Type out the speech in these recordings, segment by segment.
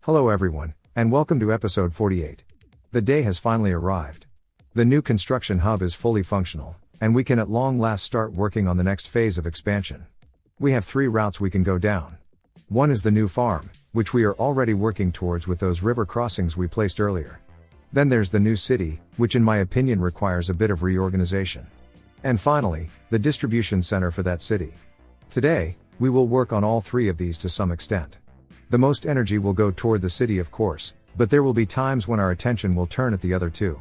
Hello everyone, and welcome to episode 48. The day has finally arrived. The new construction hub is fully functional, and we can at long last start working on the next phase of expansion. We have 3 routes we can go down. One is the new farm, which we are already working towards with those river crossings we placed earlier. Then there's the new city, which in my opinion requires a bit of reorganization. And finally, the distribution center for that city. Today, we will work on all 3 of these to some extent. The most energy will go toward the city, of course, but there will be times when our attention will turn at the other 2.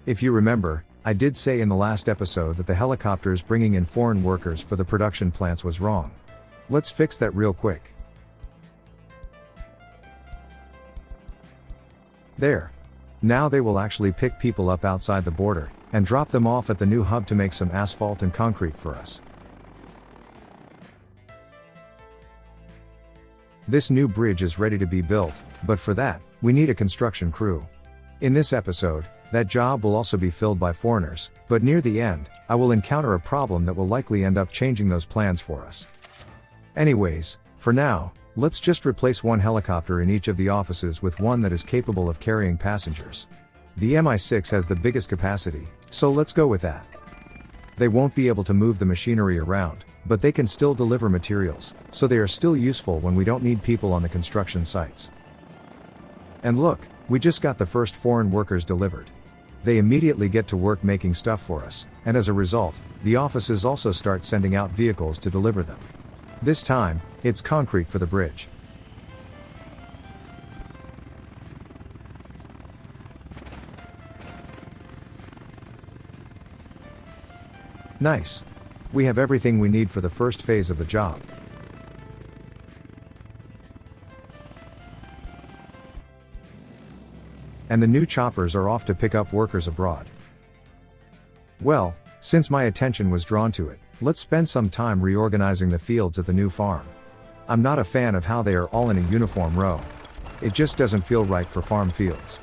If you remember, I did say in the last episode that the helicopters bringing in foreign workers for the production plants was wrong. Let's fix that real quick. There. Now they will actually pick people up outside the border, and drop them off at the new hub to make some asphalt and concrete for us. This new bridge is ready to be built, but for that, we need a construction crew. In this episode, that job will also be filled by foreigners, but near the end, I will encounter a problem that will likely end up changing those plans for us. Anyways, for now, let's just replace 1 helicopter in each of the offices with one that is capable of carrying passengers. The Mi-6 has the biggest capacity, so let's go with that. They won't be able to move the machinery around, but they can still deliver materials, so they are still useful when we don't need people on the construction sites. And look, we just got the first foreign workers delivered. They immediately get to work making stuff for us, and as a result, the offices also start sending out vehicles to deliver them. This time, it's concrete for the bridge. Nice. We have everything we need for the first phase of the job. And the new choppers are off to pick up workers abroad. Well, since my attention was drawn to it, let's spend some time reorganizing the fields at the new farm. I'm not a fan of how they are all in a uniform row. It just doesn't feel right for farm fields.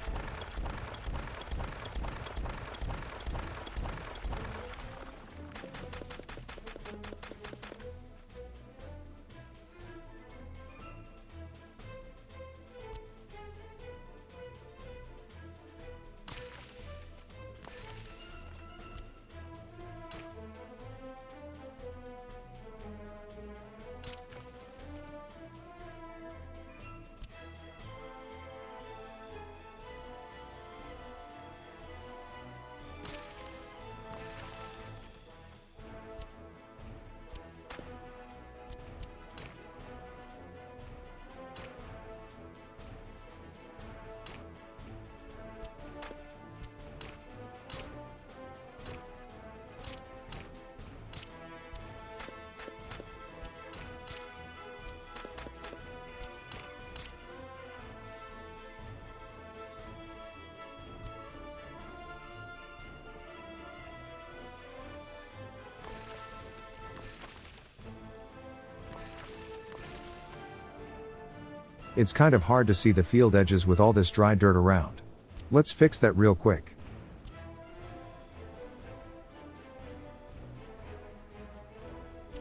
It's kind of hard to see the field edges with all this dry dirt around. Let's fix that real quick.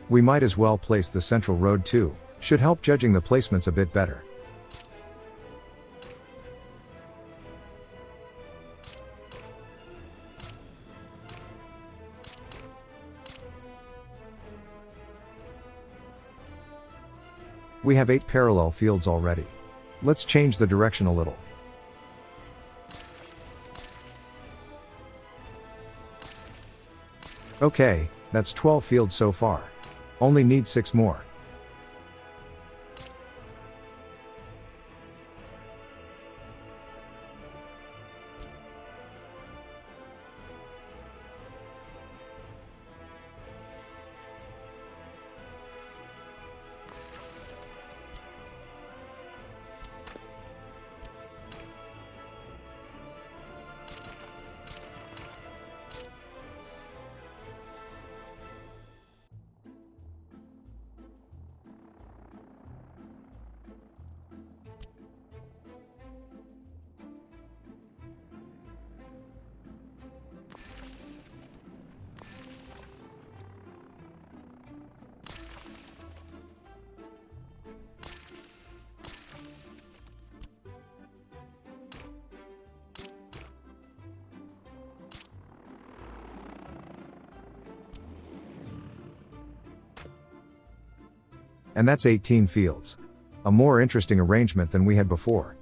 We might as well place the central road too, should help judging the placements a bit better. We have 8 parallel fields already. Let's change the direction a little. Okay, that's 12 fields so far. Only need 6 more. And that's 18 fields. A more interesting arrangement than we had before.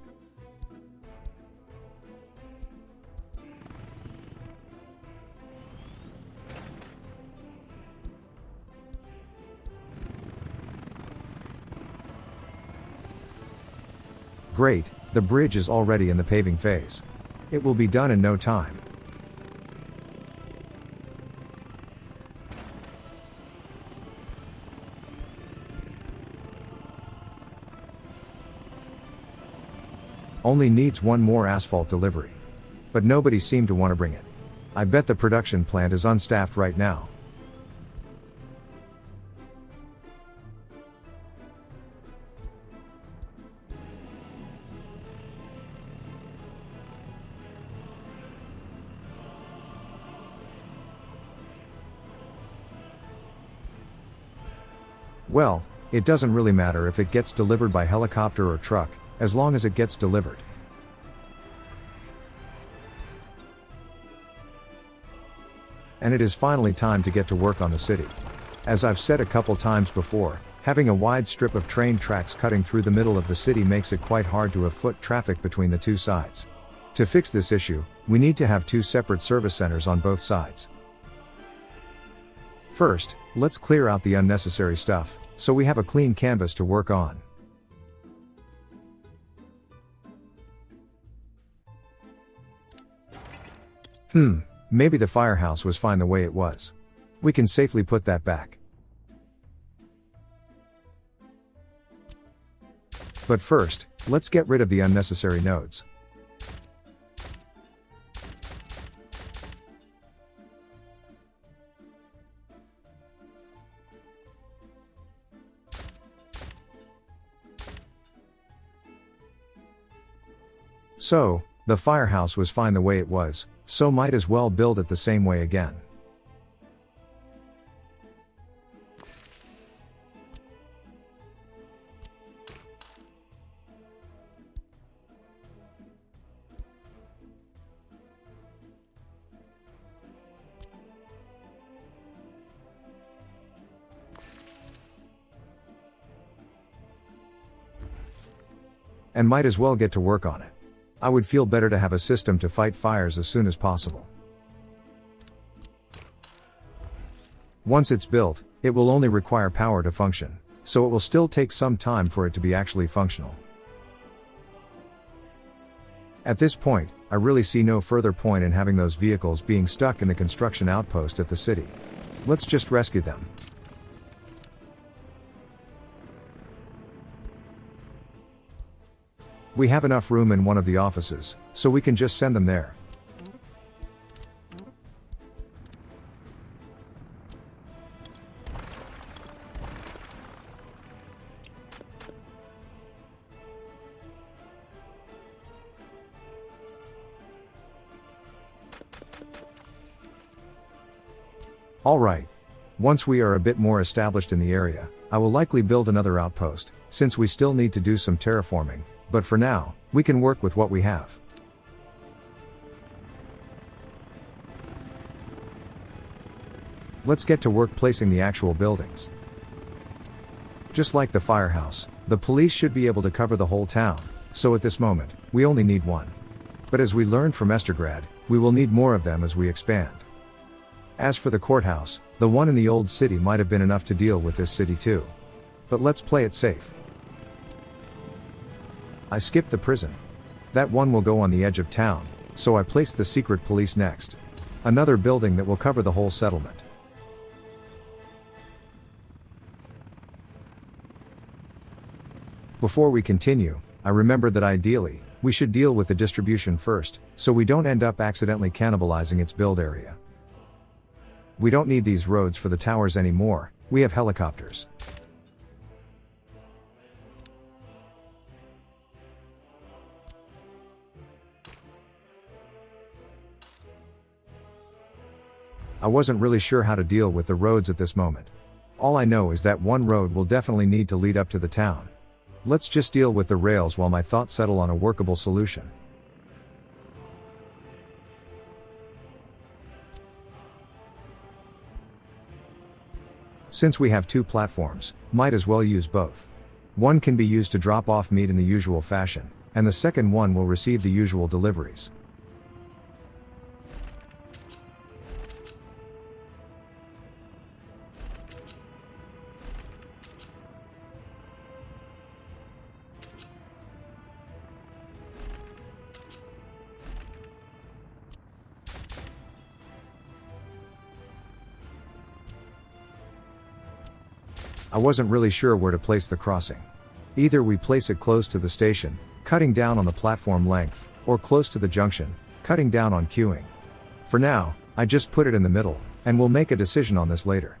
Great, the bridge is already in the paving phase. It will be done in no time. Only needs one more asphalt delivery. But nobody seemed to want to bring it. I bet the production plant is unstaffed right now. Well, it doesn't really matter if it gets delivered by helicopter or truck, as long as it gets delivered. And it is finally time to get to work on the city. As I've said a couple times before, having a wide strip of train tracks cutting through the middle of the city makes it quite hard to have foot traffic between the two sides. To fix this issue, we need to have two separate service centers on both sides. First, let's clear out the unnecessary stuff, so we have a clean canvas to work on. Maybe the firehouse was fine the way it was. We can safely put that back. But first, let's get rid of the unnecessary nodes. So, the firehouse was fine the way it was, so might as well build it the same way again. And might as well get to work on it. I would feel better to have a system to fight fires as soon as possible. Once it's built, it will only require power to function, so it will still take some time for it to be actually functional. At this point, I really see no further point in having those vehicles being stuck in the construction outpost at the city. Let's just rescue them. We have enough room in one of the offices, so we can just send them there. Alright. Once we are a bit more established in the area, I will likely build another outpost, since we still need to do some terraforming. But for now, we can work with what we have. Let's get to work placing the actual buildings. Just like the firehouse, the police should be able to cover the whole town, so at this moment, we only need one. But as we learned from Estergrad, we will need more of them as we expand. As for the courthouse, the one in the old city might have been enough to deal with this city too. But let's play it safe. I skipped the prison. That one will go on the edge of town, so I placed the secret police next. Another building that will cover the whole settlement. Before we continue, I remembered that ideally, we should deal with the distribution first, so we don't end up accidentally cannibalizing its build area. We don't need these roads for the towers anymore, we have helicopters. I wasn't really sure how to deal with the roads at this moment. All I know is that one road will definitely need to lead up to the town. Let's just deal with the rails while my thoughts settle on a workable solution. Since we have two platforms, might as well use both. One can be used to drop off meat in the usual fashion, and the second one will receive the usual deliveries. I wasn't really sure where to place the crossing. Either we place it close to the station, cutting down on the platform length, or close to the junction, cutting down on queuing. For now, I just put it in the middle, and we'll make a decision on this later.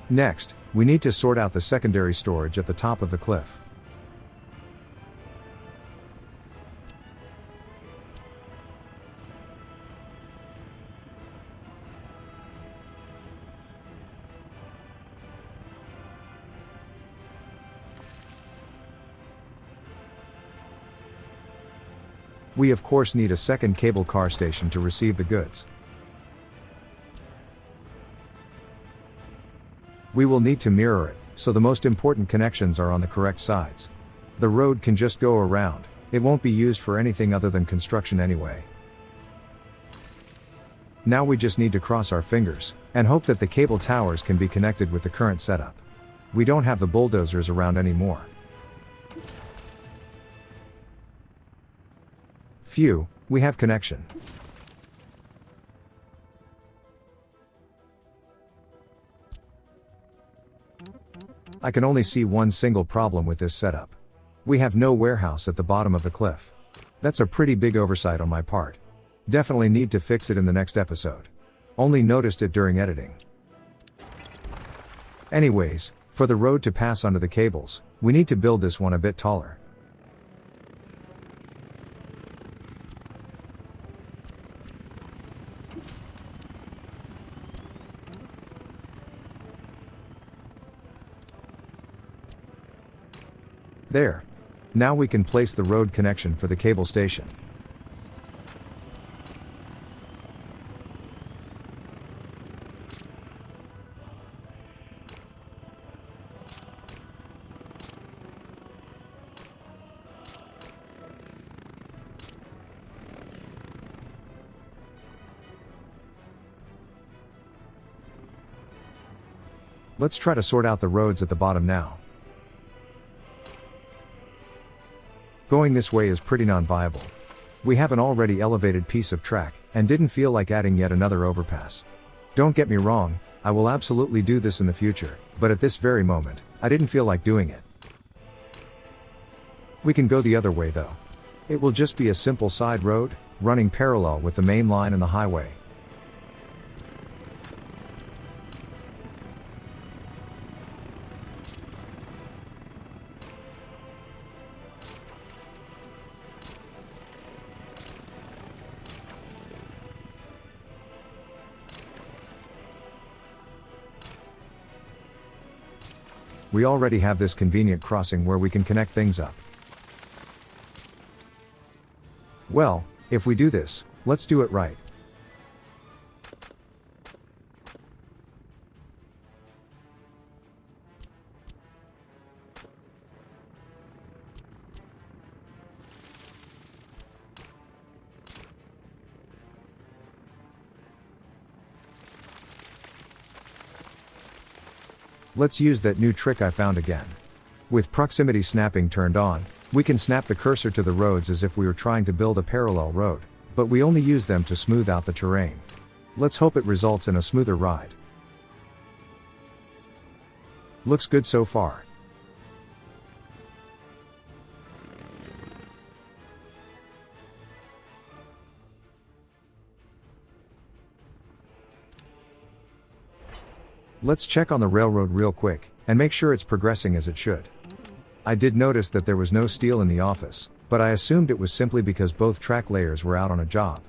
Next, we need to sort out the secondary storage at the top of the cliff. We of course need a second cable car station to receive the goods. We will need to mirror it, so the most important connections are on the correct sides. The road can just go around, it won't be used for anything other than construction anyway. Now we just need to cross our fingers, and hope that the cable towers can be connected with the current setup. We don't have the bulldozers around anymore. Phew, we have connection. I can only see one single problem with this setup. We have no warehouse at the bottom of the cliff. That's a pretty big oversight on my part. Definitely need to fix it in the next episode. Only noticed it during editing. Anyways, for the road to pass under the cables, we need to build this one a bit taller. There. Now we can place the road connection for the cable station. Let's try to sort out the roads at the bottom now. Going this way is pretty non-viable. We have an already elevated piece of track, and didn't feel like adding yet another overpass. Don't get me wrong, I will absolutely do this in the future, but at this very moment, I didn't feel like doing it. We can go the other way though. It will just be a simple side road, running parallel with the main line and the highway. We already have this convenient crossing where we can connect things up. Well, if we do this, let's do it right. Let's use that new trick I found again. With proximity snapping turned on, we can snap the cursor to the roads as if we were trying to build a parallel road, but we only use them to smooth out the terrain. Let's hope it results in a smoother ride. Looks good so far. Let's check on the railroad real quick, and make sure it's progressing as it should. I did notice that there was no steel in the office, but I assumed it was simply because both track layers were out on a job.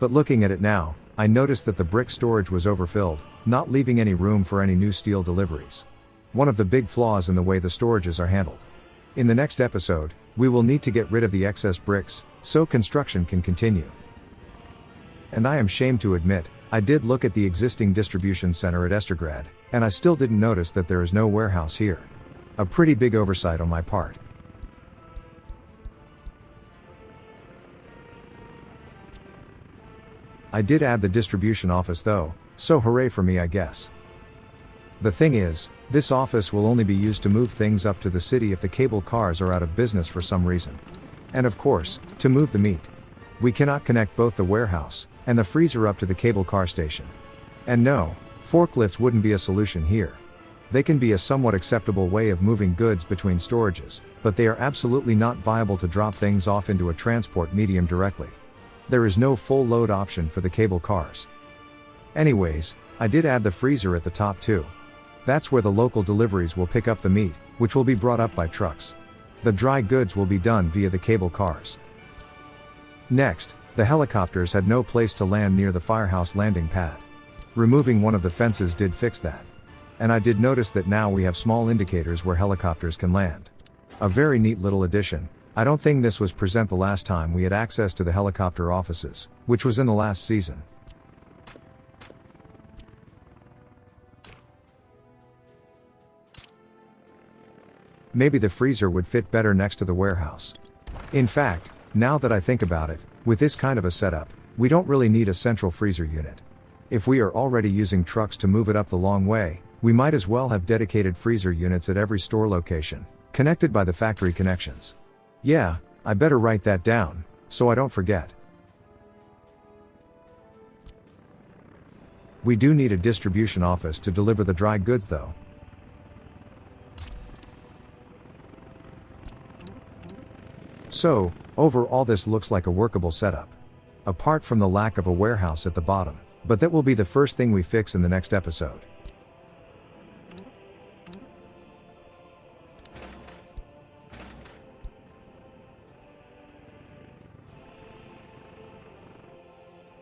But looking at it now, I noticed that the brick storage was overfilled, not leaving any room for any new steel deliveries. One of the big flaws in the way the storages are handled. In the next episode, we will need to get rid of the excess bricks, so construction can continue. And I am ashamed to admit, I did look at the existing distribution center at Estergrad, and I still didn't notice that there is no warehouse here. A pretty big oversight on my part. I did add the distribution office though, so hooray for me I guess. The thing is, this office will only be used to move things up to the city if the cable cars are out of business for some reason. And of course, to move the meat. We cannot connect both the warehouse and the freezer up to the cable car station. And no, forklifts wouldn't be a solution here. They can be a somewhat acceptable way of moving goods between storages, but they are absolutely not viable to drop things off into a transport medium directly. There is no full load option for the cable cars. Anyways, I did add the freezer at the top too. That's where the local deliveries will pick up the meat, which will be brought up by trucks. The dry goods will be done via the cable cars. Next, the helicopters had no place to land near the firehouse landing pad. Removing one of the fences did fix that. And I did notice that now we have small indicators where helicopters can land. A very neat little addition. I don't think this was present the last time we had access to the helicopter offices, which was in the last season. Maybe the freezer would fit better next to the warehouse. In fact, now that I think about it, with this kind of a setup, we don't really need a central freezer unit. If we are already using trucks to move it up the long way, we might as well have dedicated freezer units at every store location, connected by the factory connections. Yeah, I better write that down, so I don't forget. We do need a distribution office to deliver the dry goods though. So, overall this looks like a workable setup. Apart from the lack of a warehouse at the bottom, but that will be the first thing we fix in the next episode.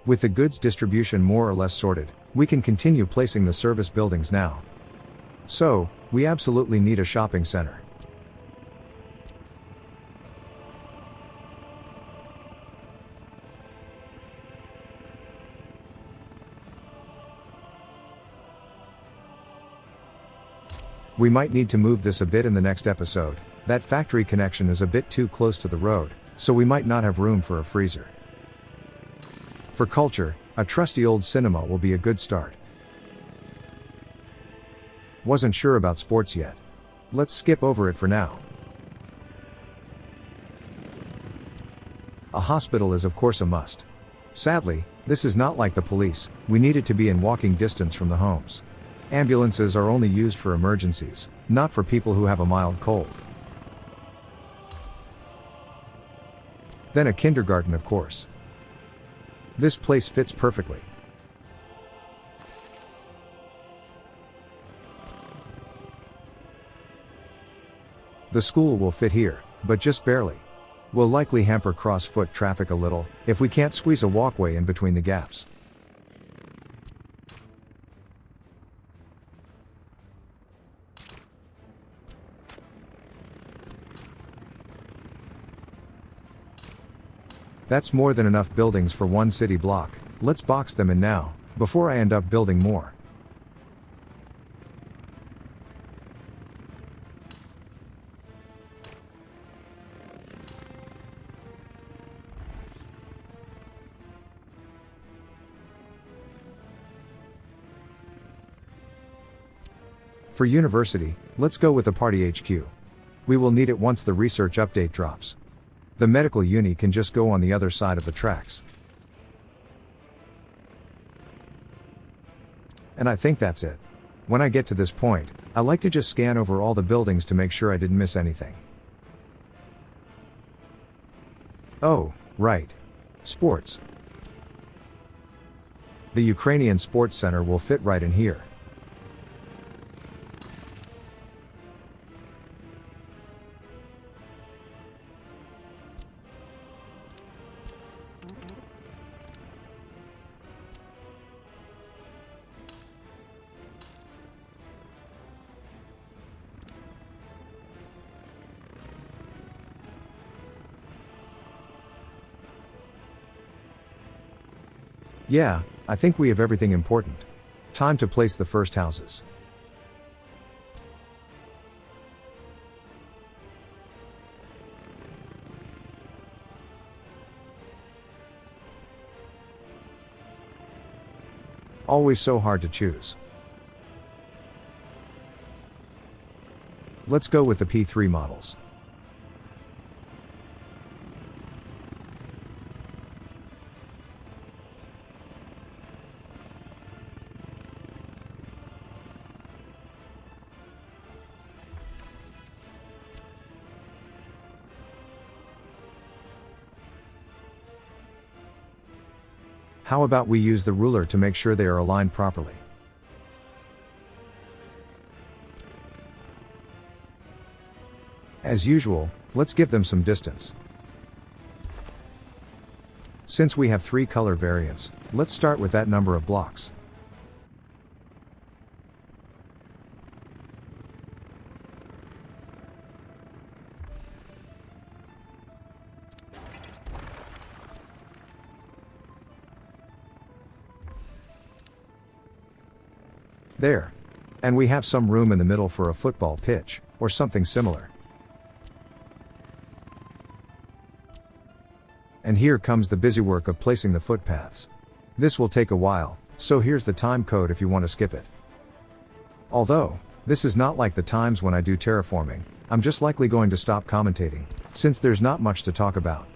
With the goods distribution more or less sorted, we can continue placing the service buildings now. So, we absolutely need a shopping center. We might need to move this a bit in the next episode. That factory connection is a bit too close to the road, so we might not have room for a freezer. For culture, a trusty old cinema will be a good start. Wasn't sure about sports yet. Let's skip over it for now. A hospital is of course a must. Sadly, this is not like the police, we need it to be in walking distance from the homes. Ambulances are only used for emergencies, not for people who have a mild cold. Then a kindergarten of course. This place fits perfectly. The school will fit here, but just barely. Will likely hamper cross-foot traffic a little, if we can't squeeze a walkway in between the gaps. That's more than enough buildings for one city block. Let's box them in now, before I end up building more. For university, let's go with the party HQ. We will need it once the research update drops. The medical uni can just go on the other side of the tracks. And I think that's it. When I get to this point, I like to just scan over all the buildings to make sure I didn't miss anything. Oh, right. Sports. The Ukrainian Sports Center will fit right in here. Yeah, I think we have everything important. Time to place the first houses. Always so hard to choose. Let's go with the P3 models. How about we use the ruler to make sure they are aligned properly? As usual, let's give them some distance. Since we have 3 color variants, let's start with that number of blocks. There. And we have some room in the middle for a football pitch, or something similar. And here comes the busy work of placing the footpaths. This will take a while, so here's the time code if you want to skip it. Although, this is not like the times when I do terraforming, I'm just likely going to stop commentating, since there's not much to talk about.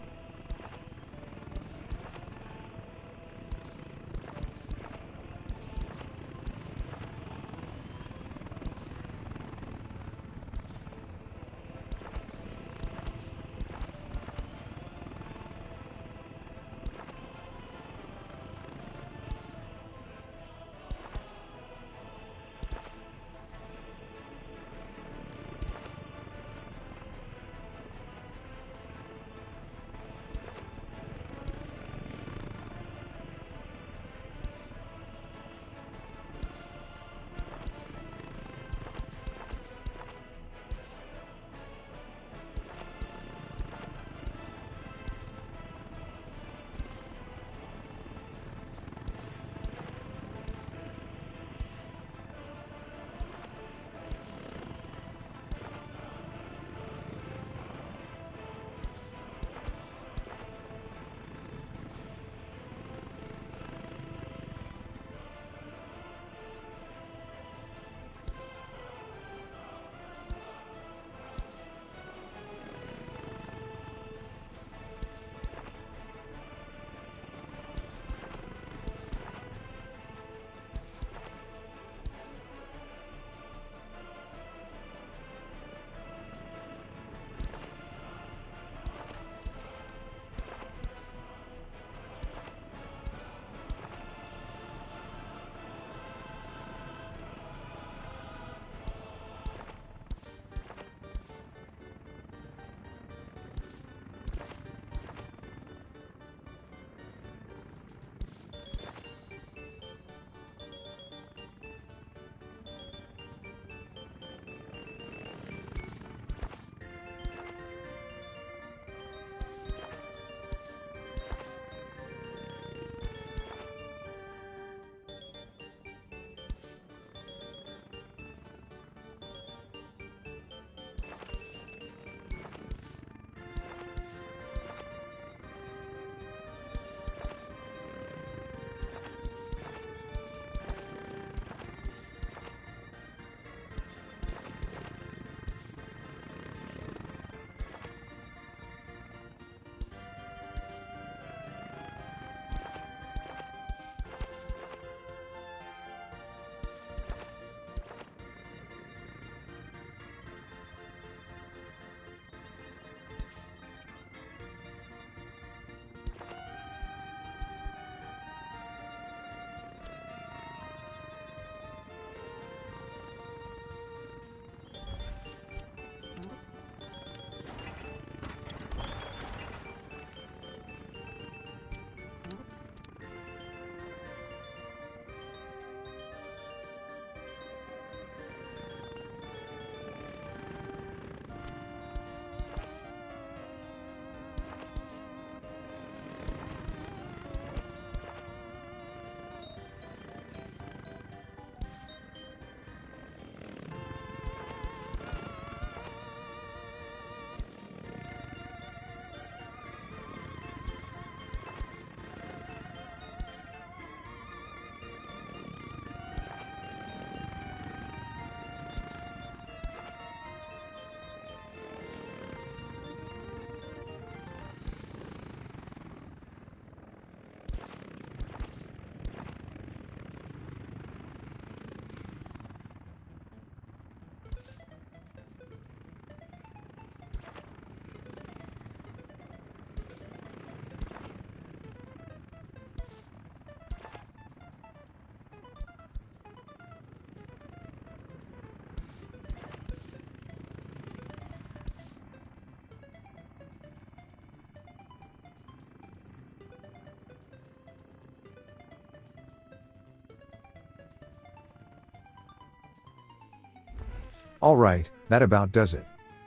Alright, that about does it.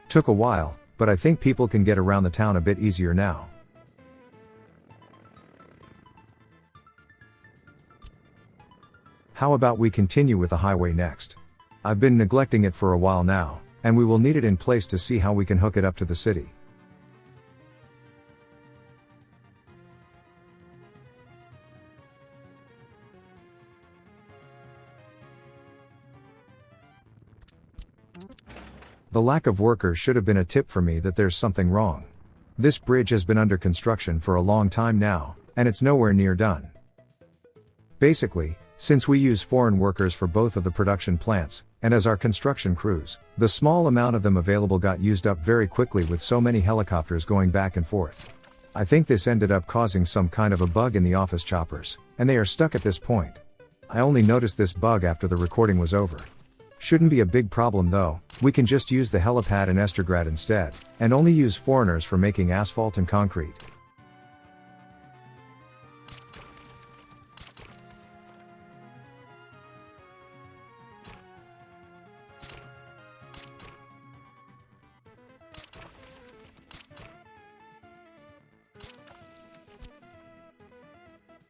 Took a while, but I think people can get around the town a bit easier now. How about we continue with the highway next? I've been neglecting it for a while now, and we will need it in place to see how we can hook it up to the city. The lack of workers should have been a tip for me that there's something wrong. This bridge has been under construction for a long time now, and it's nowhere near done. Basically, since we use foreign workers for both of the production plants, and as our construction crews, the small amount of them available got used up very quickly with so many helicopters going back and forth. I think this ended up causing some kind of a bug in the office choppers, and they are stuck at this point. I only noticed this bug after the recording was over. Shouldn't be a big problem though, we can just use the helipad in Estergrad instead, and only use foreigners for making asphalt and concrete.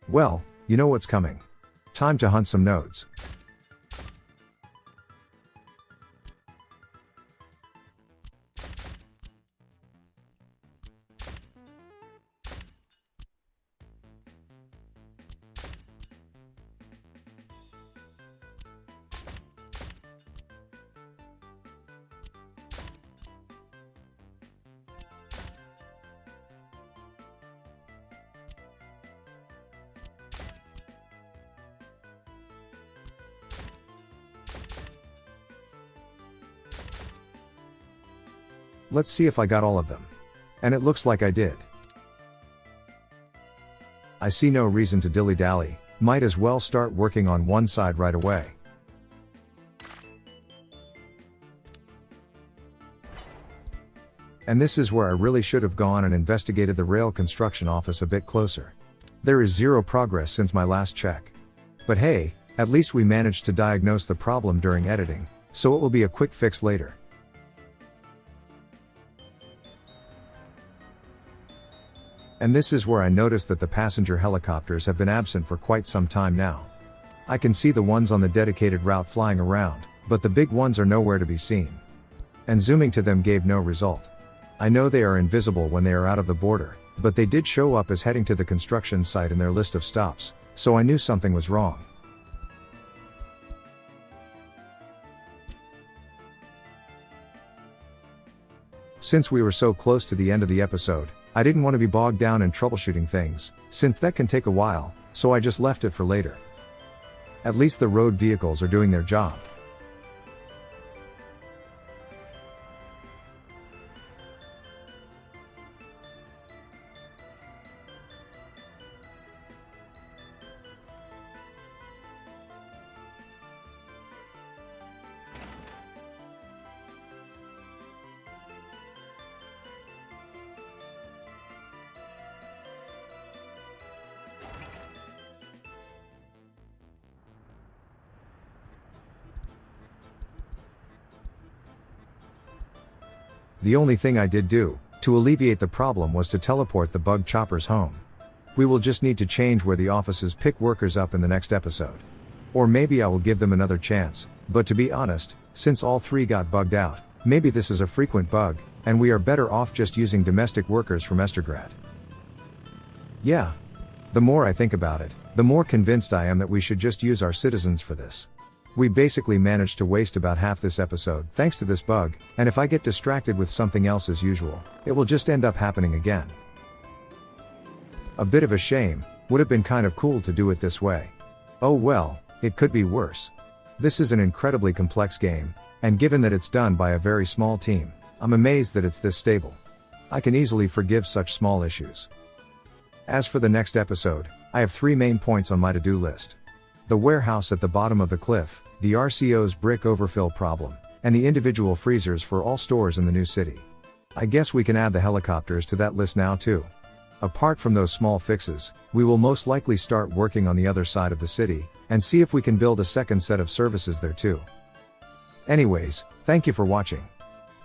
Well, you know what's coming. Time to hunt some nodes. Let's see if I got all of them. And it looks like I did. I see no reason to dilly-dally, might as well start working on one side right away. And this is where I really should have gone and investigated the rail construction office a bit closer. There is zero progress since my last check. But hey, at least we managed to diagnose the problem during editing, so it will be a quick fix later. And this is where I noticed that the passenger helicopters have been absent for quite some time now. I can see the ones on the dedicated route flying around, but the big ones are nowhere to be seen. And zooming to them gave no result. I know they are invisible when they are out of the border, but they did show up as heading to the construction site in their list of stops, so I knew something was wrong. Since we were so close to the end of the episode, I didn't want to be bogged down in troubleshooting things, since that can take a while, so I just left it for later. At least the road vehicles are doing their job. The only thing I did do, to alleviate the problem, was to teleport the bug choppers home. We will just need to change where the offices pick workers up in the next episode. Or maybe I will give them another chance, but to be honest, since all three got bugged out, maybe this is a frequent bug, and we are better off just using domestic workers from Estergrad. Yeah. The more I think about it, the more convinced I am that we should just use our citizens for this. We basically managed to waste about half this episode thanks to this bug, and if I get distracted with something else as usual, it will just end up happening again. A bit of a shame, would have been kind of cool to do it this way. Oh well, it could be worse. This is an incredibly complex game, and given that it's done by a very small team, I'm amazed that it's this stable. I can easily forgive such small issues. As for the next episode, I have 3 main points on my to-do list. The warehouse at the bottom of the cliff, the RCO's brick overfill problem, and the individual freezers for all stores in the new city. I guess we can add the helicopters to that list now too. Apart from those small fixes, we will most likely start working on the other side of the city, and see if we can build a second set of services there too. Anyways, thank you for watching.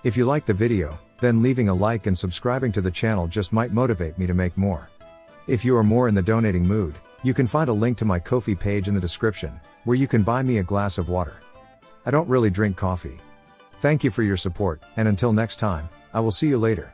If you liked the video, then leaving a like and subscribing to the channel just might motivate me to make more. If you are more in the donating mood, you can find a link to my Ko-fi page in the description, where you can buy me a glass of water. I don't really drink coffee. Thank you for your support, and until next time, I will see you later.